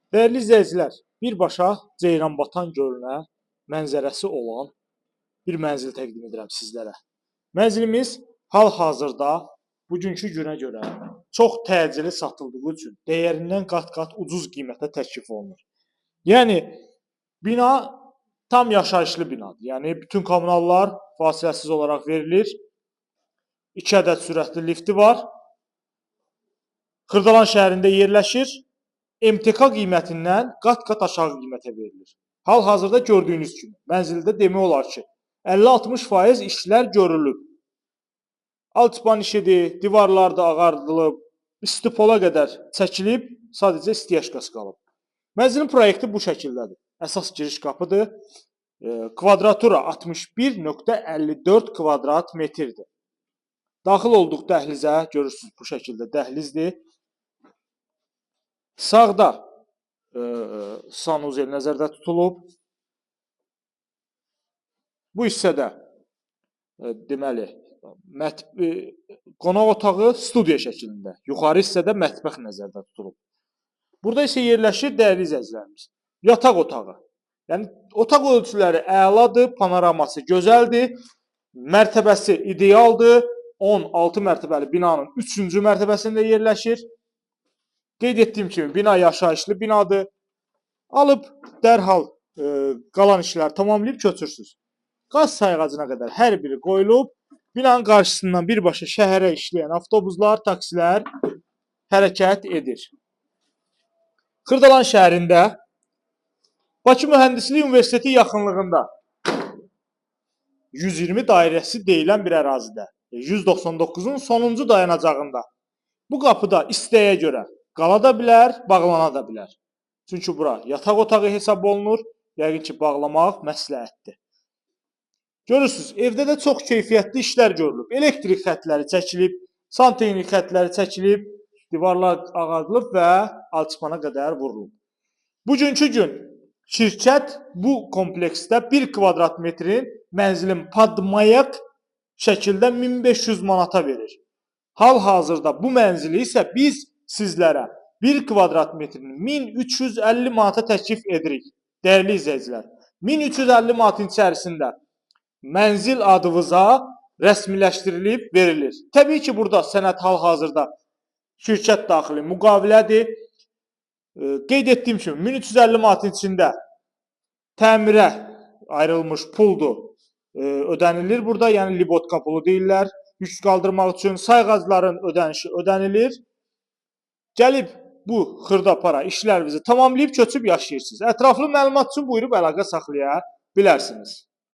Dəyərli izləyicilər, birbaşa Ceyranbatan gölünə mənzərəsi olan bir mənzil təqdim edirəm sizlərə. Mənzilimiz hal-hazırda bugünkü günə görə çox təcili satıldığı üçün dəyərindən qat-qat ucuz qiymətə təklif olunur. Yəni bina tam yaşayışlı binadır. Yəni bütün kommunallar fasiləsiz olaraq verilir. 2 ədəd sürətli lifti var. Xırdalan şəhərində yerləşir. MTK qiymətindən qat-qat aşağı qiymətə verilir. Hal-hazırda gördüyünüz kimi mənzildə demək olar ki, 50-60% işlər görülüb. Alçıpan işidir, divarlar da ağardılıb, üstü pola qədər çəkilib, sadəcə istiyəşkası qalıb. Mənzilin proyekti bu şəkildədir. Əsas giriş qapıdır. Kvadratura 61.54 kvadrat metrdir. Daxil olduq dəhlizə, görürsünüz bu şəkildə dəhlizdir. Sağda sanuzel nəzərdə tutulub. Bu hissədə deməli qonaq otağı studiya şəklində. Yuxarı hissədə mətbəx nəzərdə tutulub. Burada isə yerləşir dəyərli izləyicilərimiz. Yataq otağı. Yəni otaq ölçüləri əladır, panoraması gözəldir, mərtəbəsi idealdır. 16 mərtəbəli binanın 3-cü mərtəbəsində yerləşir. Qeyd etdiyim kimi bina yaşayışlı binadır. Alıb dərhal qalan işləri tamamlayıb köçürsünüz. Qaz sayğacına qədər hər biri qoyulub. Binanın qarşısından birbaşa şəhərə işləyən avtobuslar, taksilər hərəkət edir. Xırdalan şəhərində Bakı Mühəndislik Universiteti yaxınlığında 120 dairəsi deyilən bir ərazidə 199-un sonuncu dayanacağında bu qapıda istəyə görə qala da bilər, bağlana da bilər. Çünki bura yataq otağı hesab olunur. Yəqin ki, bağlamaq məsləhətdir. Görürsünüz, evdə də çox keyfiyyətli işlər görülüb. Elektrik xətləri çəkilib, santexnik xətləri çəkilib, divarlar ağardılıb və alçıpana qədər vurulub. Bugünkü gün şirkət bu kompleksdə 1 kvadrat metrin mənzilin padmayak şəkildə 1500 manata verir. Hal-hazırda bu mənzili isə biz sizlərə 1 kvadrat metrini 1350 manata təklif edirik. Dəyərli izləyicilər, 1350 manatın içərisində mənzil adınıza rəsmiləşdirilib verilir. Təbii ki, burada sənəd hal-hazırda şirkət daxili müqavilədir. Qeyd etdiyim kimi 1350 manatın içində təmirə ayrılmış puldur ödənilir burada. Yəni libotka pulu deyirlər. Yük qaldırmaq üçün sayğacların ödənişi ödənilir. Gəlib bu xırda para işlərinizi tamamlayıb köçüb yaşayırsınız. Ətraflı məlumat üçün buyurub əlaqə saxlaya bilərsiniz.